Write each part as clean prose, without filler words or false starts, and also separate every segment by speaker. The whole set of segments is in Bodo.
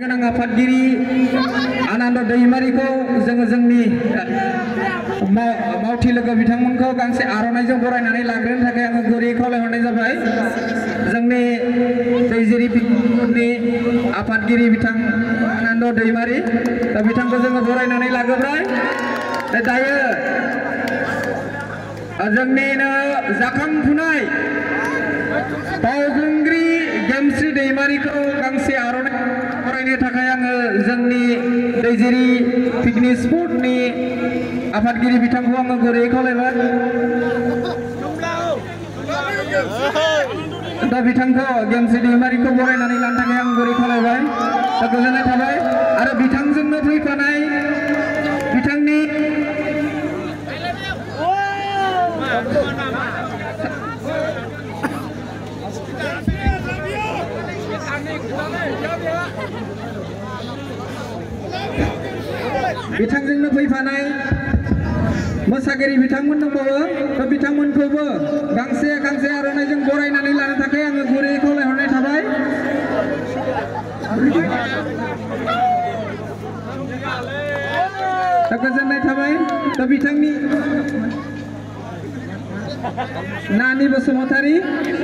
Speaker 1: गोनां आफादगिरि आनन्द दैमारिखौ जोङो जोंनि मावथि लोगो बिथांमोनखौ गांसे आर'नाइजों बरायनानै लाग्रोनो थाखाय आङो गुरै खावलायहरनाय जाबाय। जोंनि दैजिरि पिकनिकनि आफादगिरि बिथां आनन्द दैमारि दा बिथांखौ जोङो बरायनानै लाग्रोबाय। दायो जोंनिनो जाखांफुनाय बावखुंग्रि गेमस्रि दैमारिखौ गांसे आर'नाइ बरायनो थाखाय आङो जोंनि दैजिरि पिकनिक स्पटनि आफादगिरि बिथांखौ आङो गुरै खावलायबाय। दा बिथांखौ गेमस्रि दैमारिखौ बरायनानै लानो थाखाय आं गुरै खावलायबाय। दा गोजोननाय थाबाय आरो बिथांजोंनो फैफानाय बिथांनि बिथांजोंनो फैफानाय मोसागिरि बिथांमोन दंबावो। दा बिथांमोनखौबो गांसे गांसे आर'नाइजों बरायनानै लानो थाखाय आङो गुरै खावलायहरनाय थाबाय। दा गोजोननाय थाबाय। दा बिथांनि नानि बसुमतारी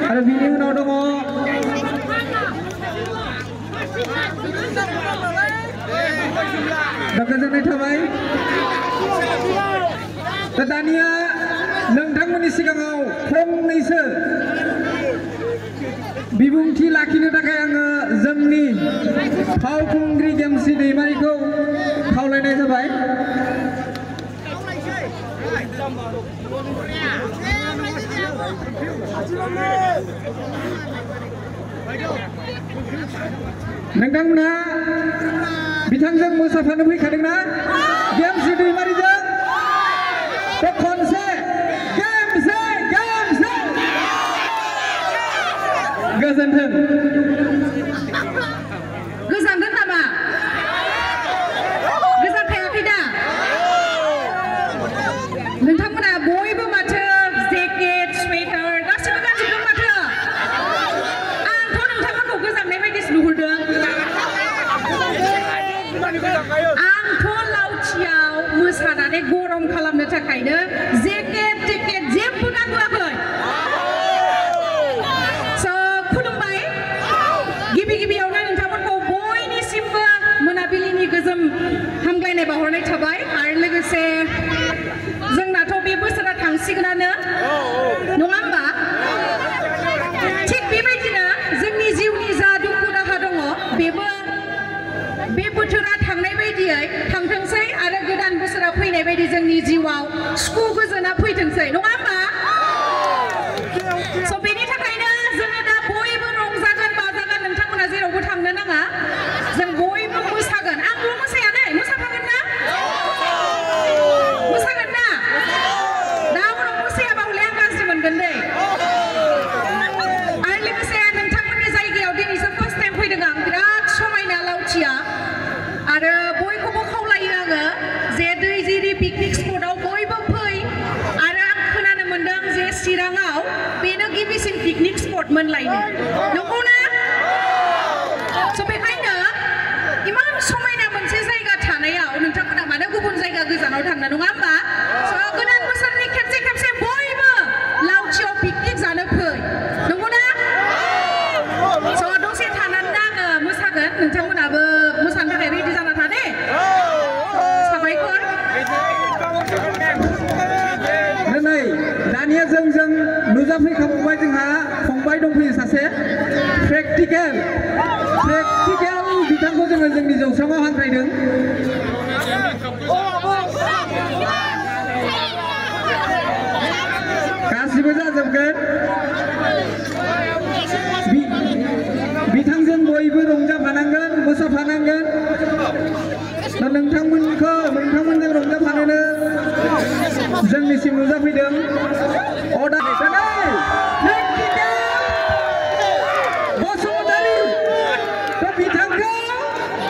Speaker 1: आरो बिनि उनाव दङ दा गोजोननाय थाबाय। दा दानिया नोंथांमोननि सिगाङाव फंनैसो बिबुंथि लाखिनो थाखाय आङो जोंनि फावखुंग्रि गेमस्रि दैमारिखौ खावलायनाय जाबाय। नोंथांमोनहा बिथांजों मोसाफानो फैखादोंना गेमस्रि दैमारिजों? खनसे गोजोन्थों।
Speaker 2: गोजानदों नामा? गोजानखायाखै दा? नोंथांमोना बयबो माथो जेकेट स्वेटार गासिबो गानजोबदों माथो? आंथ' नोंथांमोनखौ गोजांनाय बायदिसो नुहुरदों। आंथ' लावथियाव मोसानानै गरम खालामनो थाखायनो जेकेट टेकेट जेबो गानबोआखै। खुलुमबाय। गिबियावनो नोंथांमोनखौ बयनिसिमबो मोनाबिलिनि गोजोन हामलायनाय बावहरनाय थाबाय। आरो लोगोसे जोंनाथ' बे बोसोरा थांसिगोनानो नङा होमबा? थिग बेबायदिनो जोंनि जिउनि जा दुखु दाहा दङ बेबो बे बोथोरा थांनाय बायदियै थांथोंसै आरो गोदान बोसोरा फैनाय बायदि जोंनि जिउआव सुखु गोजोना फैथोंसै नङा होमबा? स' बेनि थाखायनो जोङो दा बयबो रंजागोन बाजागोन। नोंथांमोना जेरावबो थांनो नाङा। जों बयबो मोसागोन। आंल' मोसाया दै, मोसाफागोन ना? मोसागोन ना? दा उनाव मोसायाबा हले आं गाज्रि मोनगोन दै। आरो लोगोसे नोंथांमोननि जायगायाव दिनैसो फार्स्ट टाइम फैदों आं। बिराद समायना लावथिया। आरो बयखौबो खावलायो आङो जे दैजिरि पिकनिक स्पटआव बयबो फै। आरो आं खोनानो मोनदों जे चिराङाव बेनो गिबिसिन पिकनिक स्पट मोनलायनो नंगौना? स' बेखायनो इमान समायना मोनसे जायगा थानायाव नोंथांमोना मानो गुबुन जायगा गोजानाव थांनो नङा होमबा? स' गोदान बोसोरनि खेबसे बयबो लावथियाव पिकनिक जानो फै नंगौना? स' दसे थानानै आङो मोसागोन। नोंथांमोनाबो मोसानो थाखाय रेडि जाना था दे। साबायखर।
Speaker 1: नै दानिया जोंजों नुजाफैखांबाय जोंहा फंबाय दंफैयो सासे प्रेक्टिकेल बिथांखौ जोङो जोंनि जौस्राङाव हांख्रायदों। गासिबो जाजोबगोन। बिथांजों बयबो रंजाफानांगोन मोसाफानांगोन। दा नोंथांमोनजों रंजाफानोनो जोंनिसिम नुजाफैदों। बसुमतारी दा बिथांखौ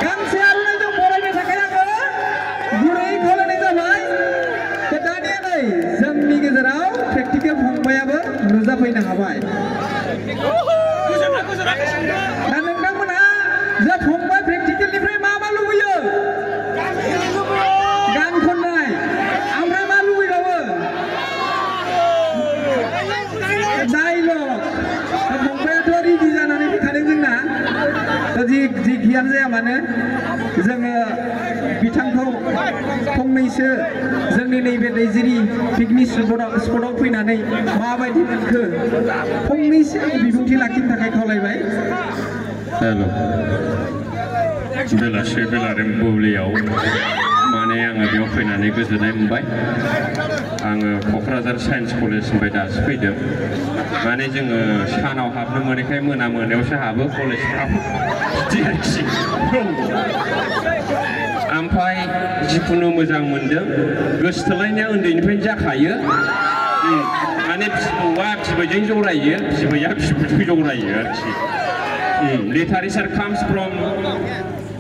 Speaker 1: गांसे आर'नाइजों बरायनो थाखाय आङो गुरै खावलायनाय जाबाय। दा दानिया नै जोंनि गेजेराव प्रेक्टिकेल फंबायाबो नुजाफैनो हाबाय। दा नोंथांमोनहा जे फंबाय प्रेक्टिकेलनिफ्राय जेखियानो जाया मानो जोङो बिथांखौ फंनैसो जोंनि नैबे दैजिरि पिकनिक स्पटआव फैनानै माबायदि मोनखो फंनैसो बिबुंथि लाखिनो थाखाय खावलायबाय।
Speaker 3: हेल' बेलासे बेलारोम बुब्लियाव माने आङो बेयाव फैनानै गोजोननाय मोनबाय। आङो क'क्राझार साइन्स कलेजनिफ्राय दासो फैदों। माने जोङो सानाव हाबनो मोनैखाय मोनायावसो हाबो कलेजफ्राबो बिदि आरोखि। ओमफ्राय जिखुनु मोजां मोनदों। गोसोथोलायनाया उन्दैनिफ्रायनो जाखायो। माने बिबौआ बिबैजों जरायो, बिबैया बिबौजों जरायो आरोखि। लिटारेचार काम्स फ्रम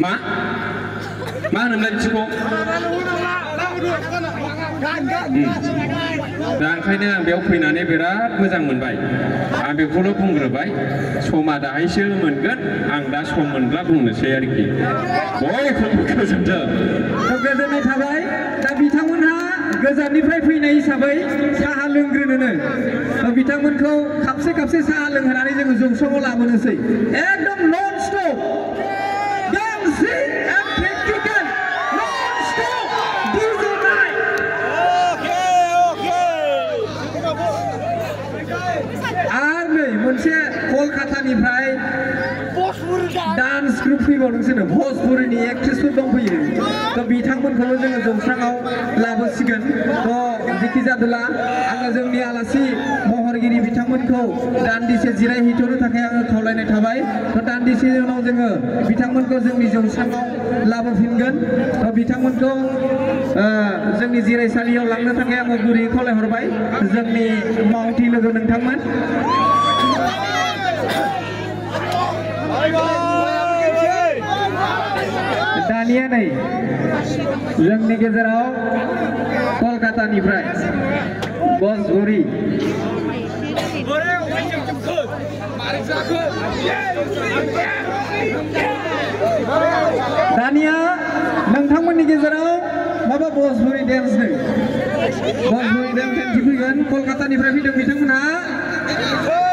Speaker 3: मा होनोमोनलाय बिदिखौ? दा ओंखायनो आं बेयाव फैनानै बिराद मोजां मोनबाय। आं बेखौल' बुंग्रोबाय, समा दाहायसो मोनगोन, आं दा सम मोनब्ला बुंनोसै आरोखि। बयखौबो गोजोनथों।
Speaker 1: गोजोननाय थाबाय। दा बिथांमोनहा गोजाननिफ्राय फैनाय हिसाबै साहा लोंग्रोनो बिथांमोनखौ खापसे साहा लोंहोनानै जोङो जौसाङाव लाबोनोसै। एकदम non stop dancing and practical non stop DJ night. आरो नै मोनसे कलकातानिफ्राय डान्स ग्रुप फैबावदोंसोनो, भजपुरिनि एक्ट्रेसफोर दंफैयो। थ' बिथांमोनखौबो जोङो जौस्राङाव लाबोसिगोन। थ' जेखि जादोला आङो जोंनि आलासि महरगिरि बिथांमोनखौ दान्दिसे जिरायहैथ'नो थाखाय आङो खावलायनाय थाबाय। थ' दान्दिसे उनाव जोङो बिथांमोनखौ जोंनि जौस्राङाव लाबोफिनगोन। थ' बिथांमोनखौ जोंनि जिरायसालियाव लांनो थाखाय आङो गुरैयै खावलायहरबाय। जोंनि मावथि लोगो नोंथांमोन। दानिया नै जोंनि गेजेराव कलकातानिफ्राय भजपुरि दानिया नोंथांमोननि गेजेराव माबा भजपुरि डेन्स दिन्थिफैगोन। कलकातानिफ्राय फैदों बिथांमोनहा